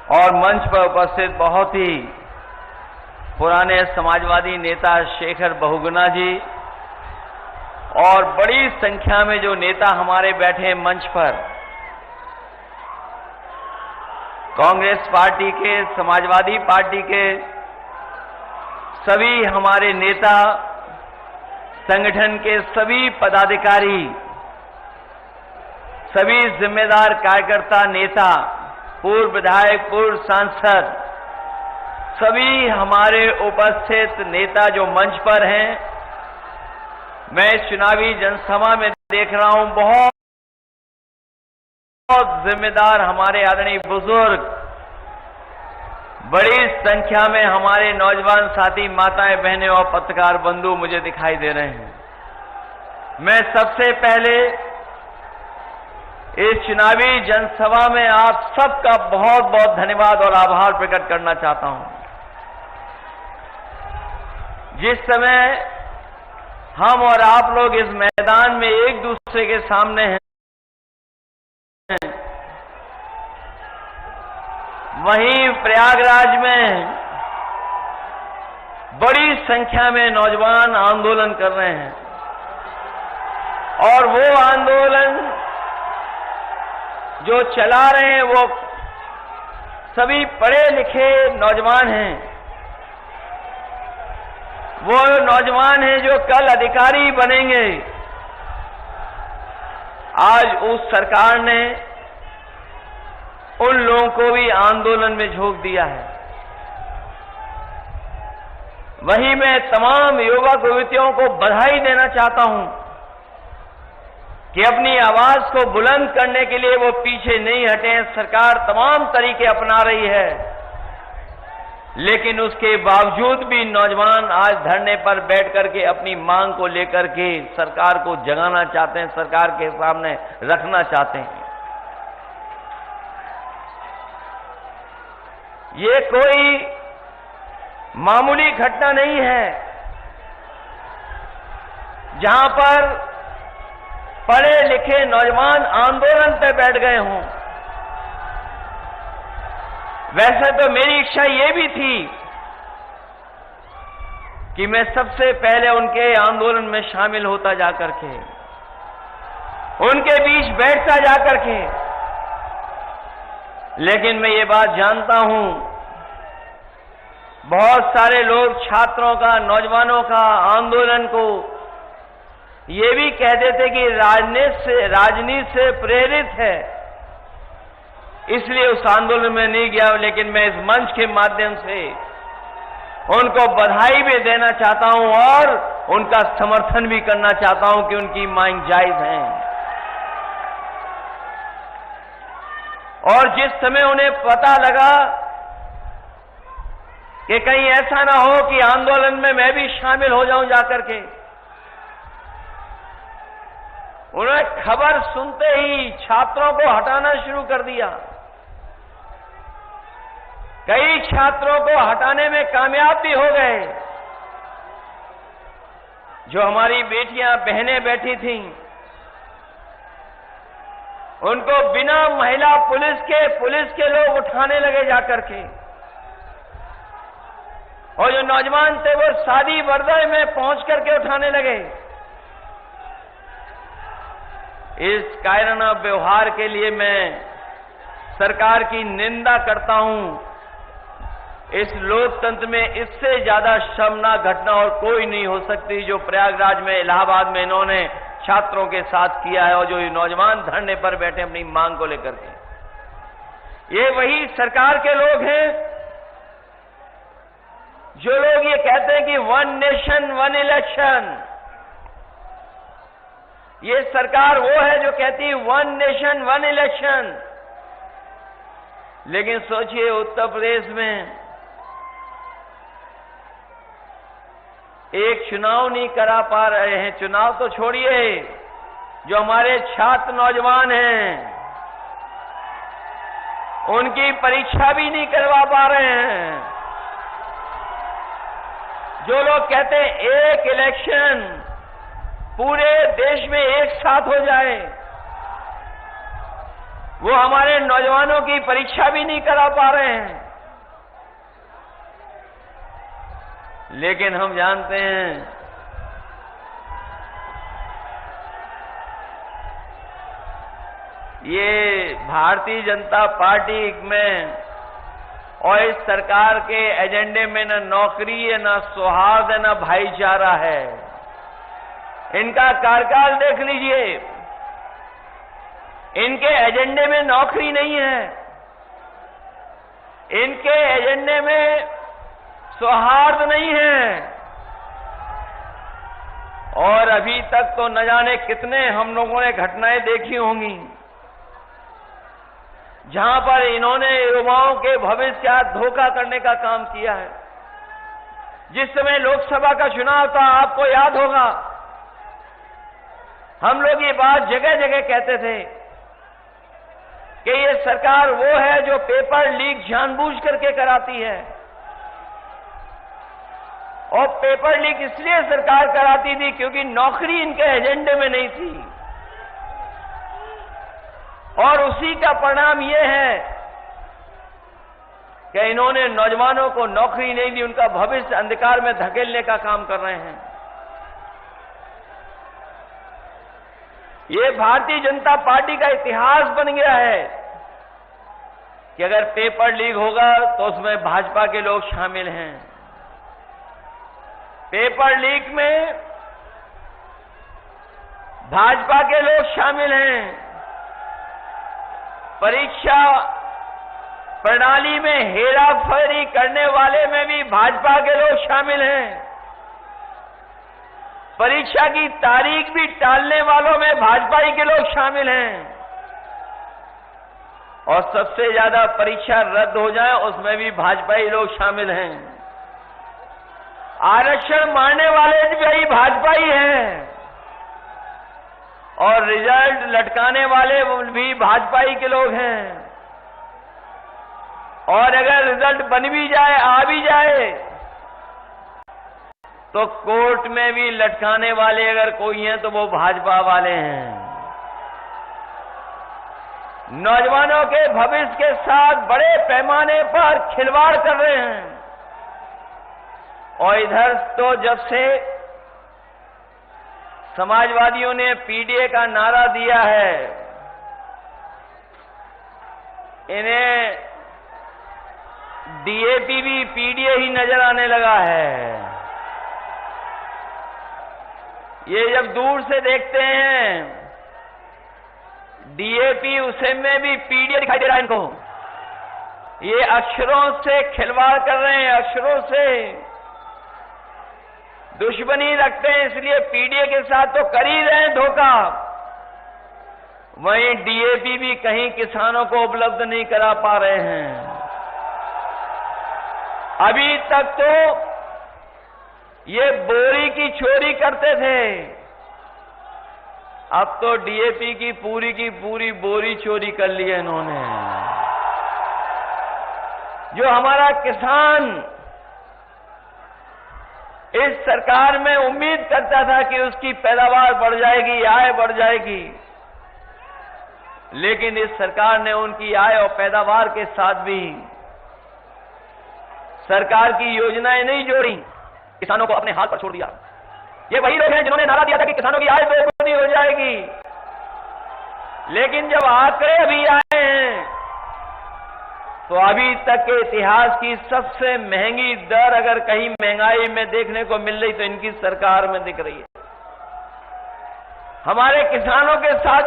और मंच पर उपस्थित बहुत ही पुराने समाजवादी नेता शेखर बहुगुणा जी और बड़ी संख्या में जो नेता हमारे बैठे मंच पर, कांग्रेस पार्टी के, समाजवादी पार्टी के सभी हमारे नेता, संगठन के सभी पदाधिकारी, सभी जिम्मेदार कार्यकर्ता, नेता, पूर्व विधायक, पूर्व सांसद, सभी हमारे उपस्थित नेता जो मंच पर हैं, मैं इस चुनावी जनसभा में देख रहा हूं बहुत जिम्मेदार हमारे आदरणीय बुजुर्ग, बड़ी संख्या में हमारे नौजवान साथी, माताएं, बहनें और पत्रकार बंधु मुझे दिखाई दे रहे हैं। मैं सबसे पहले इस चुनावी जनसभा में आप सबका बहुत बहुत धन्यवाद और आभार प्रकट करना चाहता हूं। जिस समय हम और आप लोग इस मैदान में एक दूसरे के सामने हैं, वहीं प्रयागराज में बड़ी संख्या में नौजवान आंदोलन कर रहे हैं और वो आंदोलन जो चला रहे हैं वो सभी पढ़े लिखे नौजवान हैं। वो नौजवान हैं जो कल अधिकारी बनेंगे। आज उस सरकार ने उन लोगों को भी आंदोलन में झोंक दिया है। वहीं मैं तमाम युवक युवतियों को बधाई देना चाहता हूं कि अपनी आवाज को बुलंद करने के लिए वो पीछे नहीं हटे हैं। सरकार तमाम तरीके अपना रही है, लेकिन उसके बावजूद भी नौजवान आज धरने पर बैठ करके अपनी मांग को लेकर के सरकार को जगाना चाहते हैं, सरकार के सामने रखना चाहते हैं। ये कोई मामूली घटना नहीं है जहां पर पढ़े लिखे नौजवान आंदोलन पर बैठ गए हों। वैसे तो मेरी इच्छा ये भी थी कि मैं सबसे पहले उनके आंदोलन में शामिल होता जाकर के, उनके बीच बैठता जाकर के, लेकिन मैं ये बात जानता हूं बहुत सारे लोग छात्रों का, नौजवानों का आंदोलन को ये भी कह देते कि राजनीति से प्रेरित है, इसलिए उस आंदोलन में नहीं गया। लेकिन मैं इस मंच के माध्यम से उनको बधाई भी देना चाहता हूं और उनका समर्थन भी करना चाहता हूं कि उनकी मांग जायज है। और जिस समय उन्हें पता लगा कि कहीं ऐसा ना हो कि आंदोलन में मैं भी शामिल हो जाऊं जाकर के, उन्होंने खबर सुनते ही छात्रों को हटाना शुरू कर दिया। कई छात्रों को हटाने में कामयाब भी हो गए। जो हमारी बेटियां, बहनें बैठी थीं, उनको बिना महिला पुलिस के लोग उठाने लगे जाकर के, और जो नौजवान थे वो शादी वर्दी में पहुंच करके उठाने लगे। इस कायराना व्यवहार के लिए मैं सरकार की निंदा करता हूं। इस लोकतंत्र में इससे ज्यादा शर्मनाक घटना और कोई नहीं हो सकती जो प्रयागराज में, इलाहाबाद में इन्होंने छात्रों के साथ किया है, और जो ये नौजवान धरने पर बैठे अपनी मांग को लेकर के। ये वही सरकार के लोग हैं जो लोग ये कहते हैं कि 1 नेशन 1 इलेक्शन। ये सरकार वो है जो कहती है 1 नेशन 1 इलेक्शन। लेकिन सोचिए, उत्तर प्रदेश में एक चुनाव नहीं करा पा रहे हैं। चुनाव तो छोड़िए, जो हमारे छात्र नौजवान हैं उनकी परीक्षा भी नहीं करवा पा रहे हैं। जो लोग कहते हैं एक इलेक्शन पूरे देश में एक साथ हो जाए, वो हमारे नौजवानों की परीक्षा भी नहीं करा पा रहे हैं। लेकिन हम जानते हैं ये भारतीय जनता पार्टी में और इस सरकार के एजेंडे में न नौकरी है, न सौहार्द है, न भाईचारा है। इनका कार्यकाल देख लीजिए, इनके एजेंडे में नौकरी नहीं है, इनके एजेंडे में सौहार्द नहीं है, और अभी तक तो न जाने कितने हम लोगों ने घटनाएं देखी होंगी जहां पर इन्होंने युवाओं के भविष्य का धोखा करने का काम किया है। जिस समय लोकसभा का चुनाव था, आपको याद होगा, हम लोग ये बात जगह जगह कहते थे कि ये सरकार वो है जो पेपर लीक जानबूझ करके कराती है, और पेपर लीक इसलिए सरकार कराती थी क्योंकि नौकरी इनके एजेंडे में नहीं थी। और उसी का परिणाम ये है कि इन्होंने नौजवानों को नौकरी नहीं दी, उनका भविष्य अंधकार में धकेलने का काम कर रहे हैं। ये भारतीय जनता पार्टी का इतिहास बन गया है कि अगर पेपर लीक होगा तो उसमें भाजपा के लोग शामिल हैं। पेपर लीक में भाजपा के लोग शामिल हैं। परीक्षा प्रणाली में हेराफेरी करने वाले में भी भाजपा के लोग शामिल हैं। परीक्षा की तारीख भी टालने वालों में भाजपा ही के लोग शामिल हैं। और सबसे ज्यादा परीक्षा रद्द हो जाए उसमें भी भाजपा ही लोग शामिल हैं। आरक्षण मारने वाले भी भाजपा ही हैं, और रिजल्ट लटकाने वाले भी भाजपा ही के लोग हैं। और अगर रिजल्ट बन भी जाए, आ भी जाए, तो कोर्ट में भी लटकाने वाले अगर कोई हैं तो वो भाजपा वाले हैं। नौजवानों के भविष्य के साथ बड़े पैमाने पर खिलवाड़ कर रहे हैं। और इधर तो जब से समाजवादियों ने पीडीए का नारा दिया है, इन्हें डीएपी भी पीडीए ही नजर आने लगा है। ये जब दूर से देखते हैं डीएपी, उसे में भी पीडीए दिखाई दे रहा है इनको। ये अक्षरों से खिलवाड़ कर रहे हैं, अक्षरों से दुश्मनी रखते हैं, इसलिए पीडीए के साथ तो कर ही रहे हैं धोखा। वहीं डीएपी भी कहीं किसानों को उपलब्ध नहीं करा पा रहे हैं। अभी तक तो ये बोरी की चोरी करते थे, अब तो डीएपी की पूरी बोरी चोरी कर ली है इन्होंने। जो हमारा किसान इस सरकार में उम्मीद करता था कि उसकी पैदावार बढ़ जाएगी, आय बढ़ जाएगी, लेकिन इस सरकार ने उनकी आय और पैदावार के साथ भी सरकार की योजनाएं नहीं जोड़ी, किसानों को अपने हाथ पर छोड़ दिया। ये वही लोग हैं जिन्होंने नारा दिया था कि किसानों की आय दोगुनी हो जाएगी, लेकिन जब आंकड़े अभी आए हैं तो अभी तक के इतिहास की सबसे महंगी दर अगर कहीं महंगाई में देखने को मिल रही तो इनकी सरकार में दिख रही है। हमारे किसानों के साथ